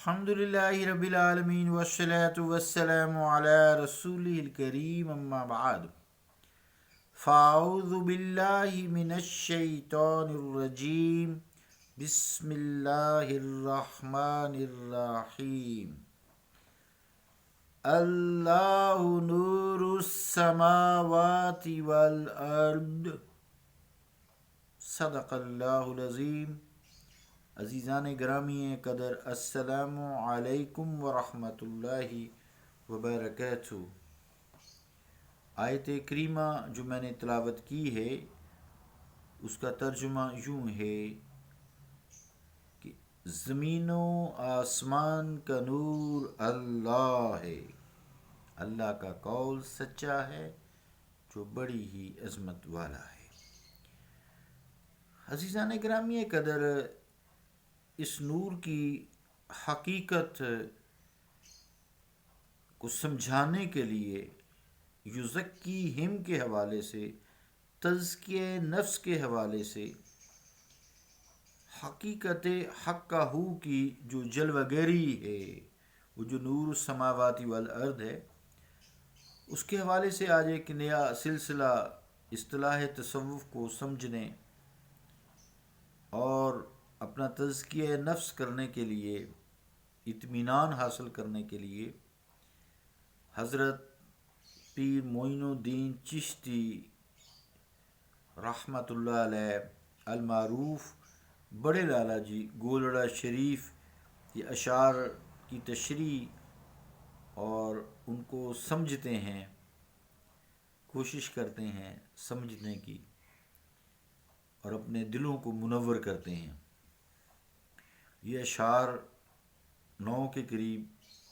الحمد للہ رب العالمین والصلاة والسلام علی رسولہ الکریم اما بعد فاعوذ باللہ من الشیطان الرجیم بسم اللہ الرحمن الرحیم اللہ نور السماوات والارض صدق اللہ العظیم۔ عزیزان گرامی قدر، السلام علیکم ورحمۃ اللہ وبرکاتہ۔ آیت کریمہ جو میں نے تلاوت کی ہے اس کا ترجمہ یوں ہے کہ زمین و آسمان کا نور اللہ ہے، اللہ کا قول سچا ہے جو بڑی ہی عظمت والا ہے۔ عزیزان گرامی قدر، اس نور کی حقیقت کو سمجھانے کے لیے یزکیہم کے حوالے سے، تزکیہ نفس کے حوالے سے، حقیقت حقہ کی جو جلوہ گری ہے، وہ جو نور السماوات والارض ہے، اس کے حوالے سے آج ایک نیا سلسلہ اصطلاح تصوف کو سمجھنے اور اپنا تزکیہ نفس کرنے کے لیے، اطمینان حاصل کرنے کے لیے، حضرت پیر معین الدین چشتی رحمۃ اللہ علیہ المعروف بڑے لالا جی گولڑا شریف کے اشعار کی تشریح اور ان کو سمجھتے ہیں، کوشش کرتے ہیں سمجھنے کی اور اپنے دلوں کو منور کرتے ہیں۔ یہ اشعار 9 کے قریب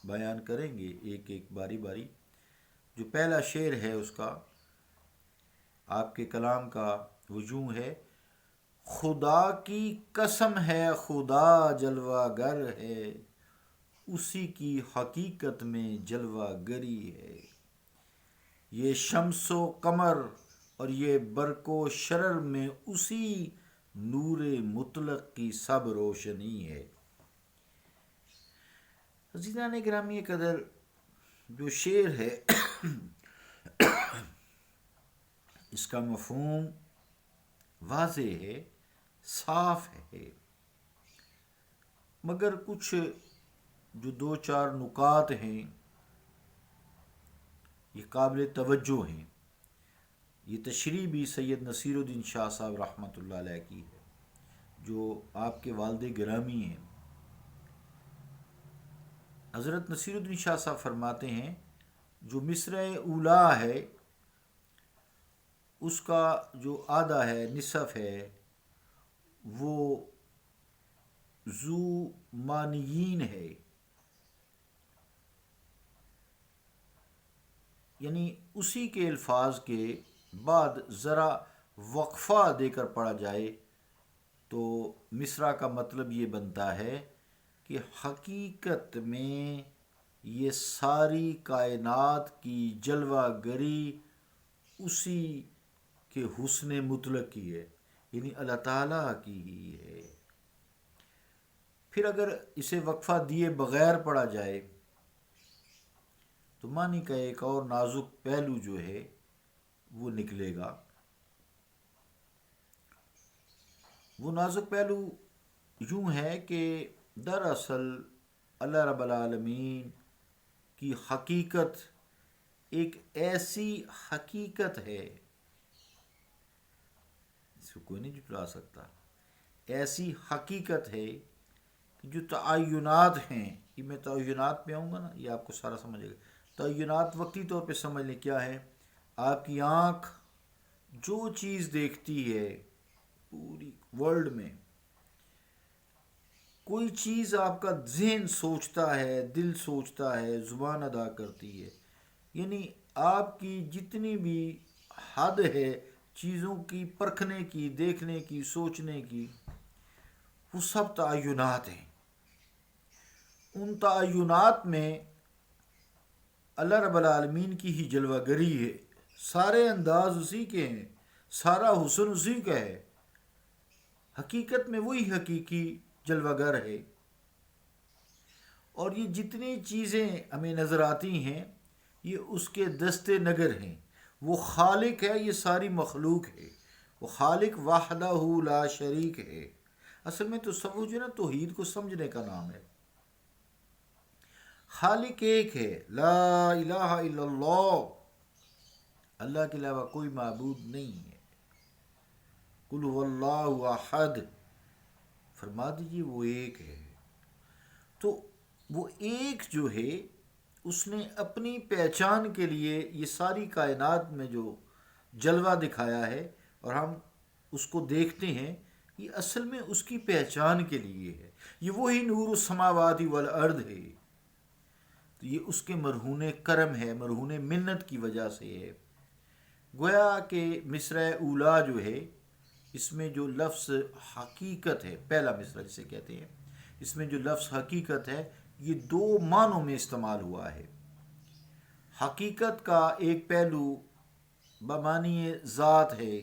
بیان کریں گے، ایک ایک باری باری۔ جو پہلا شعر ہے اس کا، آپ کے کلام کا وجوہ ہے: خدا کی قسم ہے خدا جلوہ گر ہے، اسی کی حقیقت میں جلوہ گری ہے، یہ شمس و قمر اور یہ برق و شرر میں اسی نور مطلق کی سب روشنی ہے۔ عزیزان گرامی قدر، جو شعر ہے اس کا مفہوم واضح ہے، صاف ہے، مگر کچھ جو 2-4 نکات ہیں یہ قابل توجہ ہیں۔ یہ تشریح بھی سید نصیر الدین شاہ صاحب رحمۃ اللہ علیہ کی ہے، جو آپ کے والد گرامی ہیں۔ حضرت نصیر الدین شاہ صاحب فرماتے ہیں جو مصرع اولا ہے اس کا جو آدھا ہے، نصف ہے، وہ ذو معنیین ہے، یعنی اسی کے الفاظ کے بعد ذرا وقفہ دے کر پڑھا جائے تو مصرع کا مطلب یہ بنتا ہے کہ حقیقت میں یہ ساری کائنات کی جلوہ گری اسی کے حسن مطلق کی ہے، یعنی اللہ تعالیٰ کی ہی ہے۔ پھر اگر اسے وقفہ دیے بغیر پڑھا جائے تو معنی کا ایک اور نازک پہلو جو ہے وہ نکلے گا۔ وہ نازک پہلو یوں ہے کہ دراصل اللہ رب العالمین کی حقیقت ایک ایسی حقیقت ہے، اس کو کوئی نہیں جھٹلا سکتا، ایسی حقیقت ہے کہ جو تعینات ہیں، یہ میں تعینات پہ آؤں گا نا، یہ آپ کو سارا سمجھے گا۔ تعینات وقتی طور پہ سمجھ لیں کیا ہے؟ آپ کی آنکھ جو چیز دیکھتی ہے پوری ورلڈ میں، کوئی چیز آپ کا ذہن سوچتا ہے، دل سوچتا ہے، زبان ادا کرتی ہے، یعنی آپ کی جتنی بھی حد ہے چیزوں کی پرکھنے کی، دیکھنے کی، سوچنے کی، وہ سب تعینات ہیں۔ ان تعینات میں اللہ رب العالمین کی ہی جلوہ گری ہے، سارے انداز اسی کے ہیں، سارا حسن اسی کا ہے، حقیقت میں وہی حقیقی جلوہ گر ہے۔ اور یہ جتنی چیزیں ہمیں نظر آتی ہیں یہ اس کے دست نگر ہیں. وہ خالق ہے، یہ ساری مخلوق ہے. وہ خالق وحدہ لا شریک ہے. اصل میں تو سب جو ہے نا توحید کو سمجھنے کا نام ہے. خالق ایک ہے، لا الہ الا اللہ، اللہ کے علاوہ کوئی معبود نہیں ہے. قل هو اللہ احد، فرما دیجیے وہ ایک ہے. تو وہ ایک جو ہے اس نے اپنی پہچان کے لیے یہ ساری کائنات میں جو جلوہ دکھایا ہے اور ہم اس کو دیکھتے ہیں، یہ اصل میں اس کی پہچان کے لیے ہے. یہ وہی نور السماوات والارض ہے. تو یہ اس کے مرہون کرم ہے، مرہون منت کی وجہ سے ہے. گویا کہ مصرع اولا جو ہے اس میں جو لفظ حقیقت ہے، پہلا مصرع جسے کہتے ہیں، اس میں جو لفظ حقیقت ہے یہ دو معنوں میں استعمال ہوا ہے. حقیقت کا ایک پہلو بمعنی ذات ہے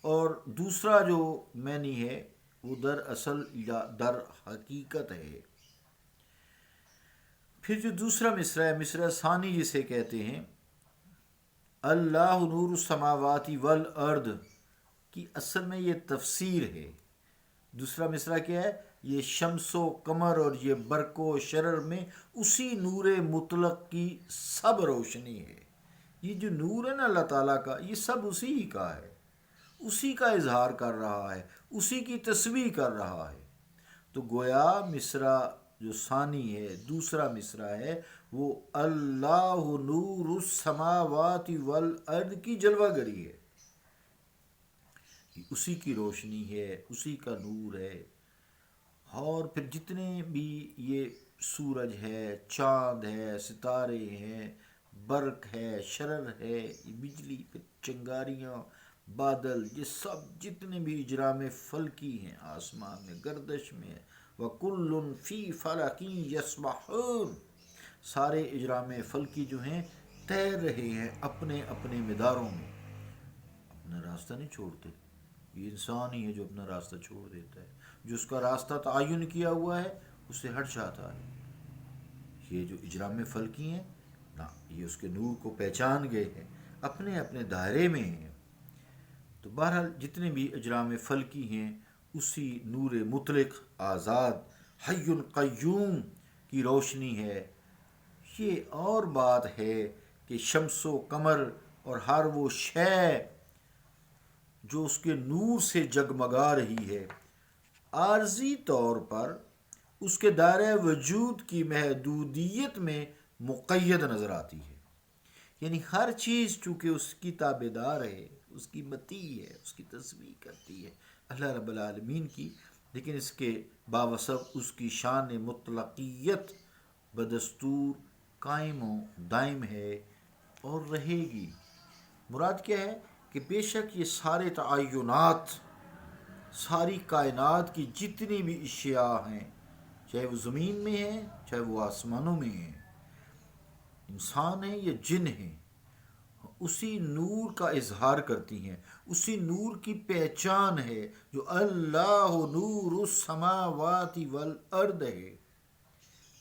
اور دوسرا جو معنی ہے وہ در اصل یا در حقیقت ہے. پھر جو دوسرا مصرع ہے، مصرع ثانی جسے کہتے ہیں، اللہ نور السماوات والارض کی اصل میں یہ تفسیر ہے. دوسرا مصرع کیا ہے؟ یہ شمس و قمر اور یہ برق و شرر میں اسی نور مطلق کی سب روشنی ہے. یہ جو نور ہے نا اللہ تعالیٰ کا، یہ سب اسی ہی کا ہے، اسی کا اظہار کر رہا ہے، اسی کی تسبیح کر رہا ہے. تو گویا مصرع جو ثانی ہے، دوسرا مصرع ہے، وہ اللہ نور السماوات والارض کی جلوہ گری ہے. اسی کی روشنی ہے، اسی کا نور ہے. اور پھر جتنے بھی یہ سورج ہے، چاند ہے، ستارے ہیں، برق ہے، شرر ہے، یہ بجلی، پھر چنگاریاں، بادل، یہ سب جتنے بھی اجرام فلکی ہیں آسمان میں، گردش میں، وَكُلٌّ فِي فَلَكٍ يَسْبَحُونَ، سارے اجرام فلکی جو ہیں تیر رہے ہیں اپنے اپنے مداروں میں، اپنا راستہ نہیں چھوڑتے. یہ انسان ہی ہے جو اپنا راستہ چھوڑ دیتا ہے، جو اس کا راستہ تعین کیا ہوا ہے اس سے ہٹ جاتا ہے. یہ جو اجرام فلکی ہیں نا، یہ اس کے نور کو پہچان گئے ہیں، اپنے اپنے دائرے میں ہیں. تو بہرحال جتنے بھی اجرام فلکی ہیں اسی نور مطلق آزاد حی قیوم کی روشنی ہے. یہ اور بات ہے کہ شمس و قمر اور ہر وہ شے جو اس کے نور سے جگمگا رہی ہے، عارضی طور پر اس کے دائرہ وجود کی محدودیت میں مقید نظر آتی ہے. یعنی ہر چیز چونکہ اس کی تابع دار ہے، اس کی مطیع ہے، اس کی تسبیح کرتی ہے اللہ رب العالمین کی، لیکن اس کے باوصف اس کی شان مطلقیت بدستور قائم و دائم ہے اور رہے گی. مراد کیا ہے کہ بے شک یہ سارے تعینات، ساری کائنات کی جتنی بھی اشیاء ہیں، چاہے وہ زمین میں ہیں چاہے وہ آسمانوں میں ہیں، انسان ہیں یا جن ہیں، اسی نور کا اظہار کرتی ہیں، اسی نور کی پہچان ہے جو اللہ نور السماوات والارض ہے.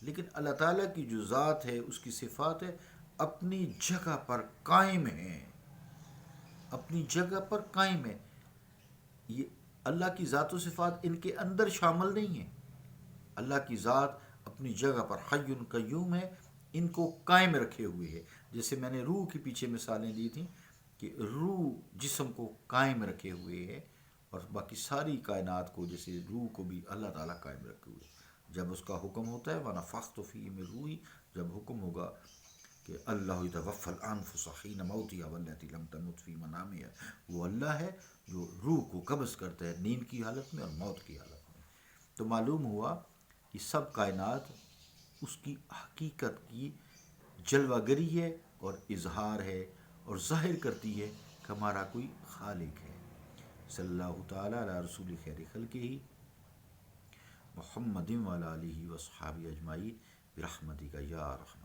لیکن اللہ تعالیٰ کی جو ذات ہے، اس کی صفات ہے، اپنی جگہ پر قائم ہیں، اپنی جگہ پر قائم ہے. یہ اللہ کی ذات و صفات ان کے اندر شامل نہیں ہیں. اللہ کی ذات اپنی جگہ پر حی قیوم ہے، ان کو قائم رکھے ہوئے ہے. جیسے میں نے روح کے پیچھے مثالیں دی تھیں کہ روح جسم کو قائم رکھے ہوئے ہے، اور باقی ساری کائنات کو، جیسے روح کو بھی اللہ تعالیٰ قائم رکھے ہوئے. جب اس کا حکم ہوتا ہے وَنَفَخْتُ فِيهِ مِن رُوحِي، جب حکم ہوگا کہ اللہ يَتَوَفَّى الْأَنفُسَ حِينَ مَوْتِهَا وَالَّتِي لَمْ تَمُتْ فِي مَنَامِهَا، وہ اللہ ہے جو روح کو قبض کرتا ہے نیند کی حالت میں اور موت کی حالت میں. تو معلوم ہوا کہ سب کائنات اس کی حقیقت کی جلوہ گری ہے اور اظہار ہے اور ظاہر کرتی ہے کہ ہمارا کوئی خالق ہے. صلی اللہ تعالیٰ علی رسول خیر خلقہ محمد وعلی آلہ وصحابہ اجمعین برحمتک یا ارحم